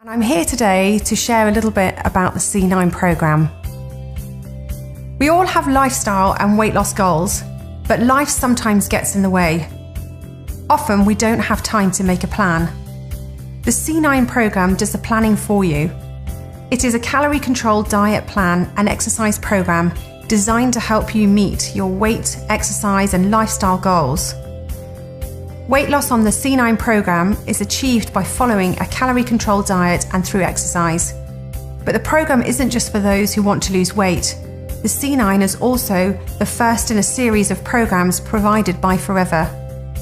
I'm here today to share a little bit about the C9 program. We all have lifestyle and weight loss goals, but life sometimes gets in the way. Often we don't have time to make a plan. The C9 program does the planning for you. It is a calorie-controlled diet plan and exercise program designed to help you meet your weight, exercise and lifestyle goals. Weight loss on the C9 program is achieved by following a calorie-controlled diet and through exercise. But the program isn't just for those who want to lose weight. The C9 is also the first in a series of programs provided by Forever.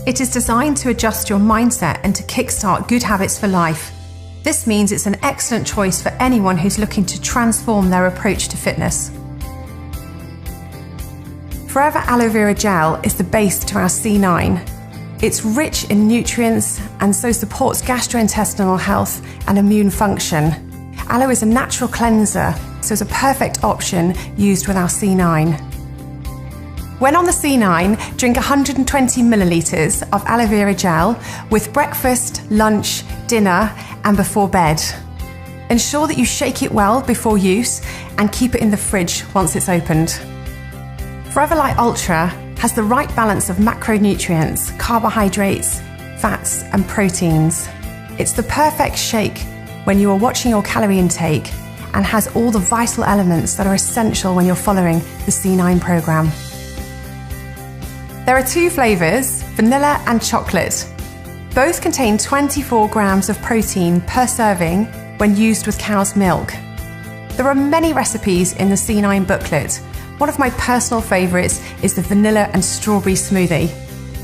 It is designed to adjust your mindset and to kickstart good habits for life. This means it's an excellent choice for anyone who's looking to transform their approach to fitness. Forever Aloe Vera Gel is the base to our C9. It's rich in nutrients and so supports gastrointestinal health and immune function. Aloe is a natural cleanser, so it's a perfect option used with our C9. When on the C9, drink 120 millilitres of aloe vera gel with breakfast, lunch, dinner and before bed. Ensure that you shake it well before use and keep it in the fridge once it's opened. Forever Light Ultra has the right balance of macronutrients, carbohydrates, fats and proteins. It's the perfect shake when you are watching your calorie intake and has all the vital elements that are essential when you're following the C9 program. There are two flavours, vanilla and chocolate. Both contain 24 grams of protein per serving when used with cow's milk. There are many recipes in the C9 booklet. One of my personal favourites is the vanilla and strawberry smoothie.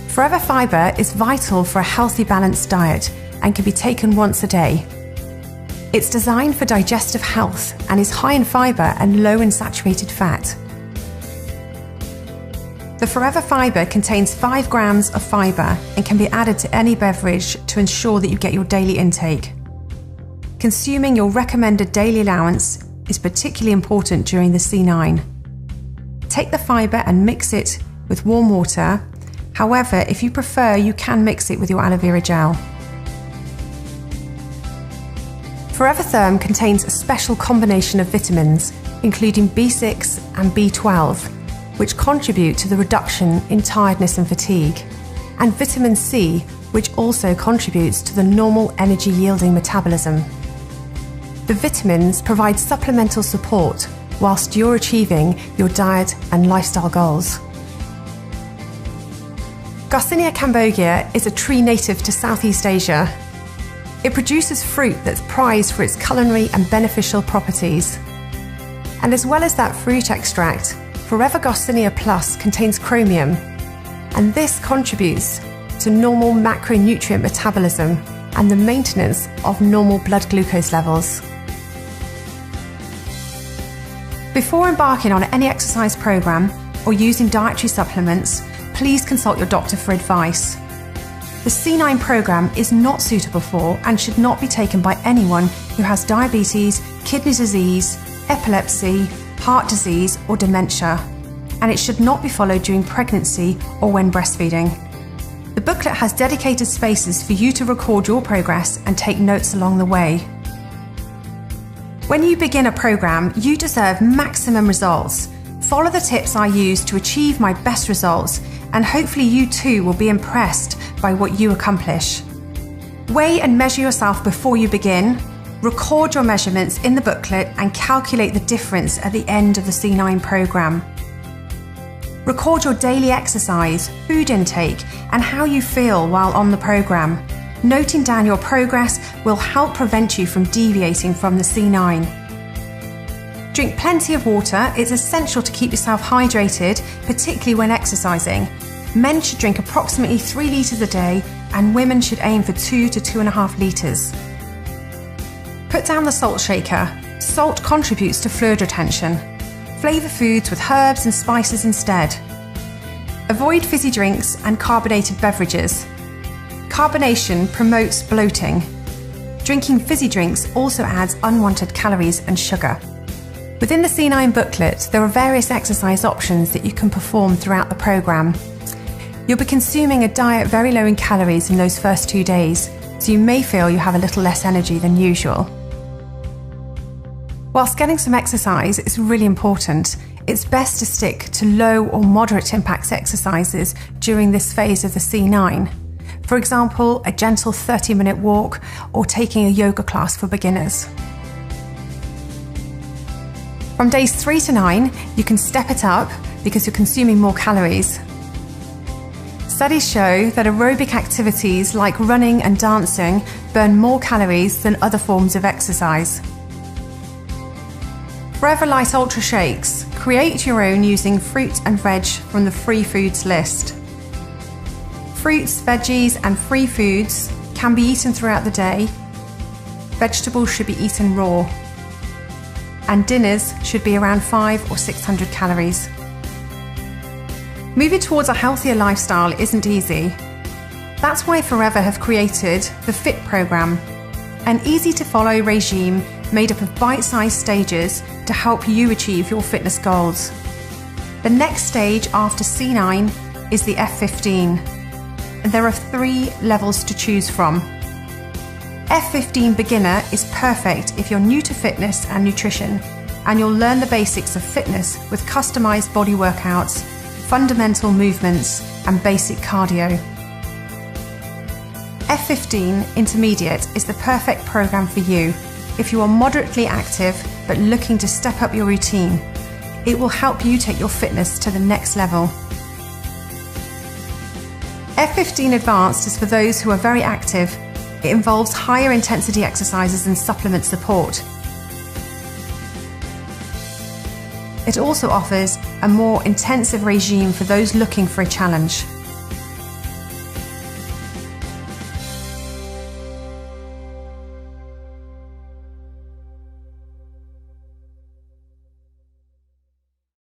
Forever Fibre is vital for a healthy, balanced diet and can be taken once a day. It's designed for digestive health and is high in fibre and low in saturated fat. The Forever Fibre contains 5 grams of fibre and can be added to any beverage to ensure that you get your daily intake. Consuming your recommended daily allowance is particularly important during the C9. Take the fibre and mix it with warm water. However, if you prefer, you can mix it with your aloe vera gel. Forever Therm contains a special combination of vitamins, including B6 and B12, which contribute to the reduction in tiredness and fatigue, and vitamin C, which also contributes to the normal energy-yielding metabolism. The vitamins provide supplemental support whilst you're achieving your diet and lifestyle goals. Garcinia cambogia is a tree native to Southeast Asia. It produces fruit that's prized for its culinary and beneficial properties. And as well as that fruit extract, Forever Garcinia Plus contains chromium, and this contributes to normal macronutrient metabolism and the maintenance of normal blood glucose levels. Before embarking on any exercise program or using dietary supplements, please consult your doctor for advice. The C9 program is not suitable for and should not be taken by anyone who has diabetes, kidney disease, epilepsy, heart disease or dementia, and it should not be followed during pregnancy or when breastfeeding. The booklet has dedicated spaces for you to record your progress and take notes along the way. When you begin a program, you deserve maximum results. Follow the tips I use to achieve my best results, and hopefully you too will be impressed by what you accomplish. Weigh and measure yourself before you begin. Record your measurements in the booklet and calculate the difference at the end of the C9 program. Record your daily exercise, food intake, and how you feel while on the program. Noting down your progress will help prevent you from deviating from the C9. Drink plenty of water. It's essential to keep yourself hydrated, particularly when exercising. Men should drink approximately 3 litres a day, and women should aim for 2 to 2.5 litres. Put down the salt shaker. Salt contributes to fluid retention. Flavour foods with herbs and spices instead. Avoid fizzy drinks and carbonated beverages. Carbonation promotes bloating. Drinking fizzy drinks also adds unwanted calories and sugar. Within the C9 booklet, there are various exercise options that you can perform throughout the program. You'll be consuming a diet very low in calories in those first 2 days, so you may feel you have a little less energy than usual. Whilst getting some exercise is really important, it's best to stick to low or moderate impact exercises during this phase of the C9. For example, a gentle 30-minute walk or taking a yoga class for beginners. From days 3 to 9, you can step it up because you're consuming more calories. Studies show that aerobic activities like running and dancing burn more calories than other forms of exercise. Forever Light Ultra Shakes. Create your own using fruit and veg from the free foods list. Fruits, veggies and free foods can be eaten throughout the day. Vegetables should be eaten raw. And dinners should be around 500 or 600 calories. Moving towards a healthier lifestyle isn't easy. That's why Forever have created the FIT program, an easy-to-follow regime made up of bite-sized stages to help you achieve your fitness goals. The next stage after C9 is the F15, and there are 3 levels to choose from. F15 Beginner is perfect if you're new to fitness and nutrition, and you'll learn the basics of fitness with customized body workouts, fundamental movements, and basic cardio. F15 Intermediate is the perfect program for you if you are moderately active but looking to step up your routine. It will help you take your fitness to the next level. F15 Advanced is for those who are very active. It involves higher intensity exercises and supplement support. It also offers a more intensive regime for those looking for a challenge.